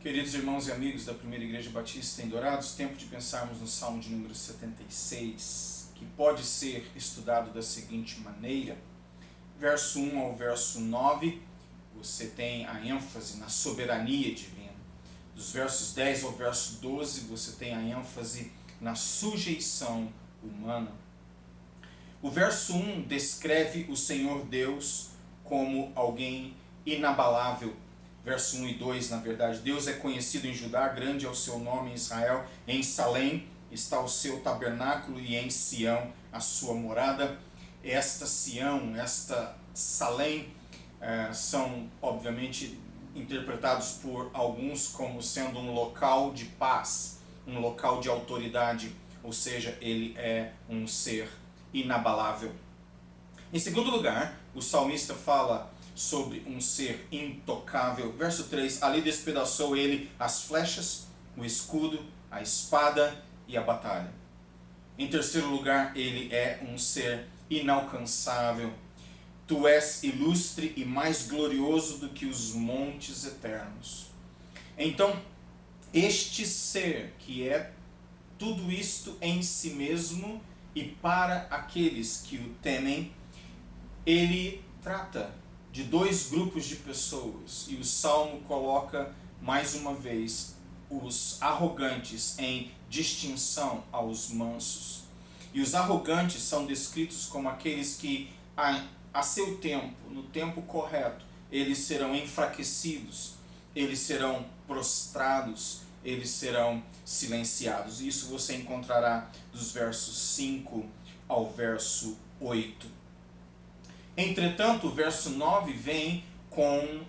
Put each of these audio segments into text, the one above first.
Queridos irmãos e amigos da Primeira Igreja Batista em Dourados, tempo de pensarmos no Salmo de número 76, que pode ser estudado da seguinte maneira. Verso 1 ao verso 9, você tem a ênfase na soberania divina. Dos versos 10 ao verso 12, você tem a ênfase na sujeição humana. O verso 1 descreve o Senhor Deus como alguém inabalável. Verso 1 e 2, na verdade, Deus é conhecido em Judá, grande é o seu nome em Israel, em Salém está o seu tabernáculo e em Sião a sua morada. Esta Sião, esta Salém, são obviamente interpretados por alguns como sendo um local de paz, um local de autoridade, ou seja, ele é um ser inabalável. Em segundo lugar, o salmista fala sobre um ser intocável. Verso 3, ali despedaçou ele as flechas, o escudo, a espada e a batalha. Em terceiro lugar, ele é um ser inalcançável. Tu és ilustre e mais glorioso do que os montes eternos. Então, este ser que é tudo isto em si mesmo e para aqueles que o temem, ele trata de dois grupos de pessoas, e o Salmo coloca mais uma vez os arrogantes em distinção aos mansos. E os arrogantes são descritos como aqueles que a seu tempo, no tempo correto, eles serão enfraquecidos, eles serão prostrados, eles serão silenciados. Isso você encontrará dos versos 5 ao verso 8. Entretanto, o verso 9 vem com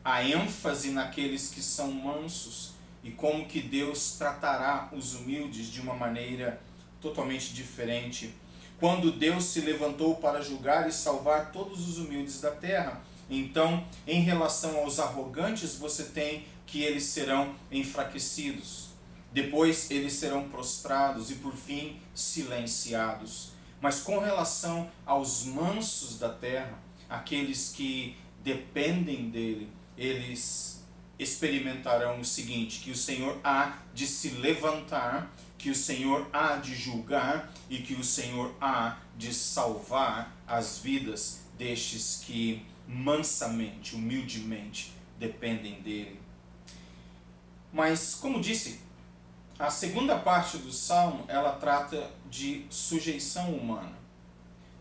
a ênfase naqueles que são mansos e como que Deus tratará os humildes de uma maneira totalmente diferente. Quando Deus se levantou para julgar e salvar todos os humildes da terra, então, em relação aos arrogantes, você tem que eles serão enfraquecidos. Depois eles serão prostrados e, por fim, silenciados. Mas com relação aos mansos da terra, aqueles que dependem dele, eles experimentarão o seguinte, que o Senhor há de se levantar, que o Senhor há de julgar e que o Senhor há de salvar as vidas destes que mansamente, humildemente dependem dele. Mas, como disse, a segunda parte do Salmo, ela trata de sujeição humana,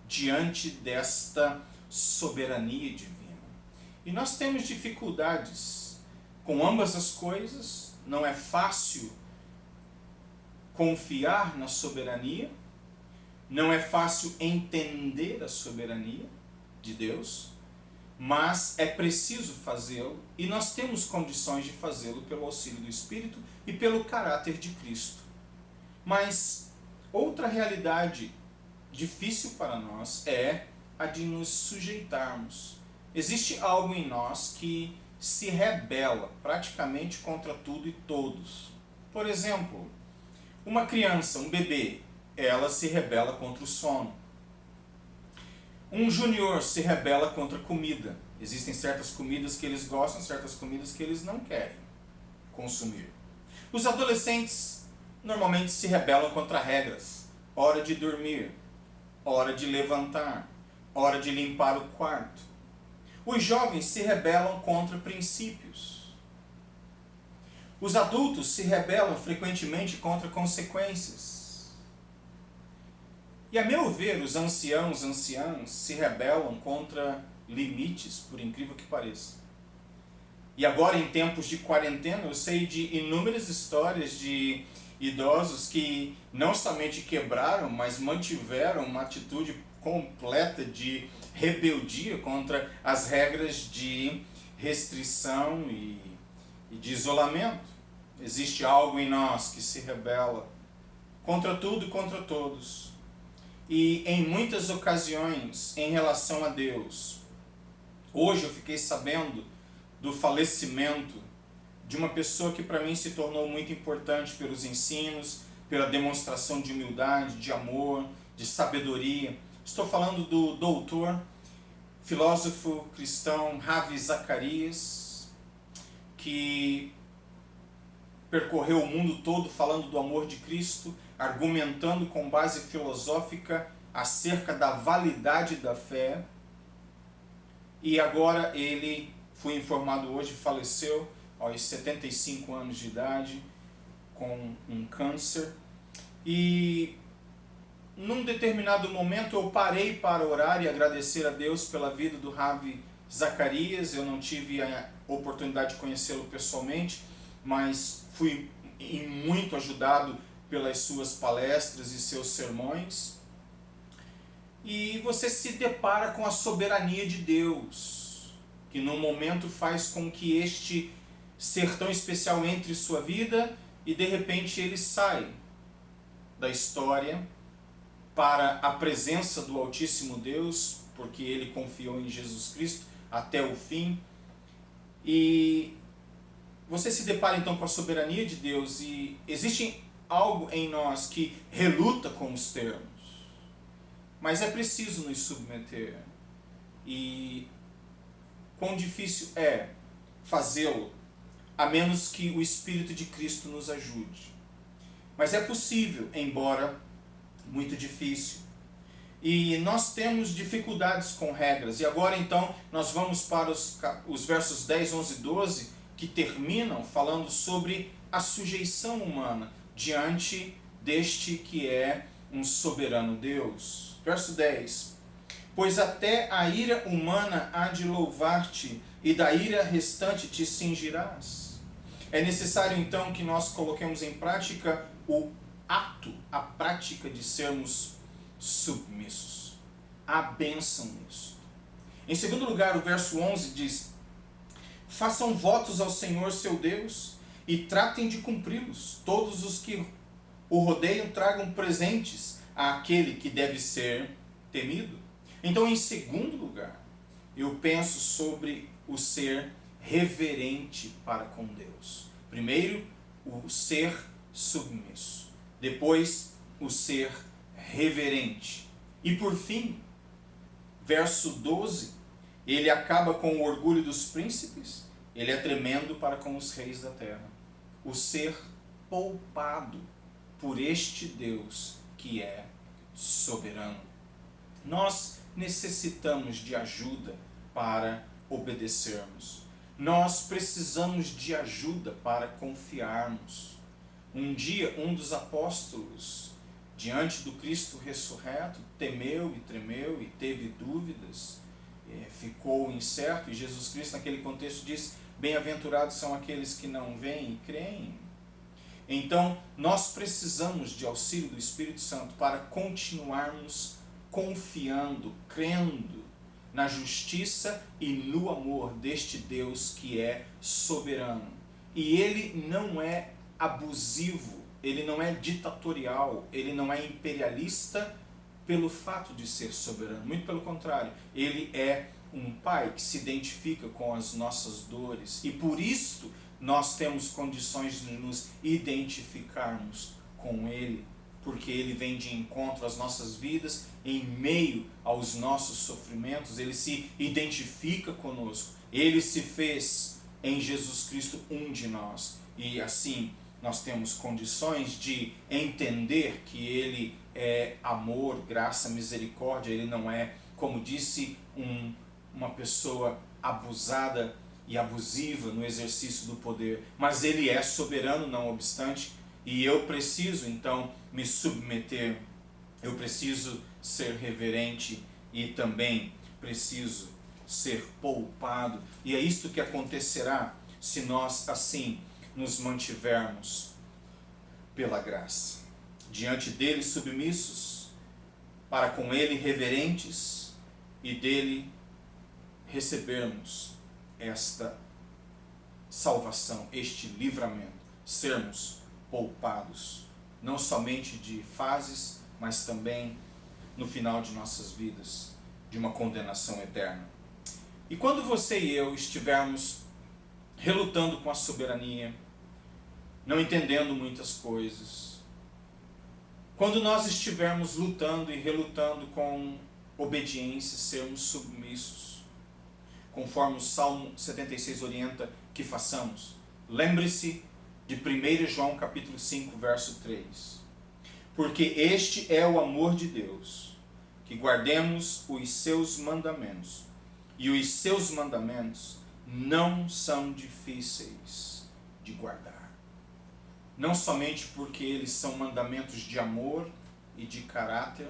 diante desta soberania divina. E nós temos dificuldades com ambas as coisas, não é fácil confiar na soberania, não é fácil entender a soberania de Deus, mas é preciso fazê-lo e nós temos condições de fazê-lo pelo auxílio do Espírito e pelo caráter de Cristo. Mas outra realidade difícil para nós é a de nos sujeitarmos. Existe algo em nós que se rebela praticamente contra tudo e todos. Por exemplo, uma criança, um bebê, ela se rebela contra o sono. Um júnior se rebela contra a comida. Existem certas comidas que eles gostam, certas comidas que eles não querem consumir. Os adolescentes normalmente se rebelam contra regras. Hora de dormir, hora de levantar, hora de limpar o quarto. Os jovens se rebelam contra princípios. Os adultos se rebelam frequentemente contra consequências. E a meu ver, os anciãs se rebelam contra limites, por incrível que pareça. E agora, em tempos de quarentena, eu sei de inúmeras histórias de idosos que não somente quebraram, mas mantiveram uma atitude completa de rebeldia contra as regras de restrição e de isolamento. Existe algo em nós que se rebela contra tudo e contra todos. E em muitas ocasiões, em relação a Deus, hoje eu fiquei sabendo do falecimento de uma pessoa que para mim se tornou muito importante pelos ensinos, pela demonstração de humildade, de amor, de sabedoria. Estou falando do doutor, filósofo cristão Ravi Zacarias, que percorreu o mundo todo falando do amor de Cristo, argumentando com base filosófica acerca da validade da fé. E agora ele, fui informado hoje, faleceu aos 75 anos de idade com um câncer. E num determinado momento eu parei para orar e agradecer a Deus pela vida do Ravi Zacarias. Eu não tive a oportunidade de conhecê-lo pessoalmente, mas fui muito ajudado pelas suas palestras e seus sermões. E você se depara com a soberania de Deus, que no momento faz com que este ser tão especial entre em sua vida e de repente ele sai da história para a presença do Altíssimo Deus, porque ele confiou em Jesus Cristo até o fim. E você se depara então com a soberania de Deus e existe algo em nós que reluta com os termos, mas é preciso nos submeter. E quão difícil é fazê-lo, a menos que o Espírito de Cristo nos ajude. Mas é possível, embora muito difícil. E nós temos dificuldades com regras. E agora então nós vamos para os versos 10, 11 e 12, que terminam falando sobre a sujeição humana diante deste que é um soberano Deus. Verso 10. Pois até a ira humana há de louvar-te, e da ira restante te cingirás. É necessário então que nós coloquemos em prática o ato, a prática de sermos submissos. Há bênção nisso. Em segundo lugar, o verso 11 diz: façam votos ao Senhor seu Deus e tratem de cumpri-los. Todos os que o rodeiam tragam presentes àquele que deve ser temido. Então, em segundo lugar, eu penso sobre o ser reverente para com Deus. Primeiro, o ser submisso. Depois, o ser reverente. E por fim, verso 12, ele acaba com o orgulho dos príncipes, ele é tremendo para com os reis da terra. O ser poupado por este Deus que é soberano. Nós necessitamos de ajuda para obedecermos. Nós precisamos de ajuda para confiarmos. Um dia, um dos apóstolos, diante do Cristo ressurreto, temeu e tremeu e teve dúvidas, ficou incerto, e Jesus Cristo naquele contexto disse: bem-aventurados são aqueles que não veem e creem. Então, nós precisamos de auxílio do Espírito Santo para continuarmos confiando, crendo na justiça e no amor deste Deus que é soberano. E ele não é abusivo, ele não é ditatorial, ele não é imperialista pelo fato de ser soberano. Muito pelo contrário, ele é um pai que se identifica com as nossas dores. E por isso nós temos condições de nos identificarmos com ele, porque ele vem de encontro às nossas vidas, em meio aos nossos sofrimentos, ele se identifica conosco, ele se fez em Jesus Cristo um de nós, e assim nós temos condições de entender que ele é amor, graça, misericórdia. Ele não é, como disse, uma pessoa abusada e abusiva no exercício do poder, mas ele é soberano não obstante, e eu preciso então me submeter, eu preciso ser reverente e também preciso ser poupado. E é isto que acontecerá se nós assim nos mantivermos pela graça. Diante dele submissos, para com ele reverentes, e dele recebermos esta salvação, este livramento, sermos poupados, não somente de fases, mas também no final de nossas vidas, de uma condenação eterna. E quando você e eu estivermos relutando com a soberania, não entendendo muitas coisas, quando nós estivermos lutando e relutando com obediência, sermos submissos, conforme o Salmo 76 orienta que façamos, lembre-se de 1 João capítulo 5, verso 3. Porque este é o amor de Deus, que guardemos os seus mandamentos. E os seus mandamentos não são difíceis de guardar. Não somente porque eles são mandamentos de amor e de caráter,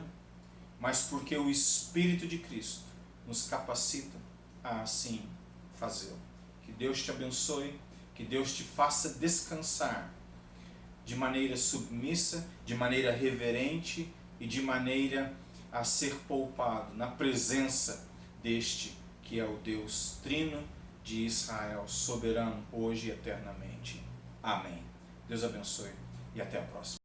mas porque o Espírito de Cristo nos capacita a assim fazê-lo. Que Deus te abençoe, que Deus te faça descansar de maneira submissa, de maneira reverente e de maneira a ser poupado na presença deste que é o Deus Trino de Israel, soberano hoje e eternamente. Amém. Deus abençoe e até a próxima.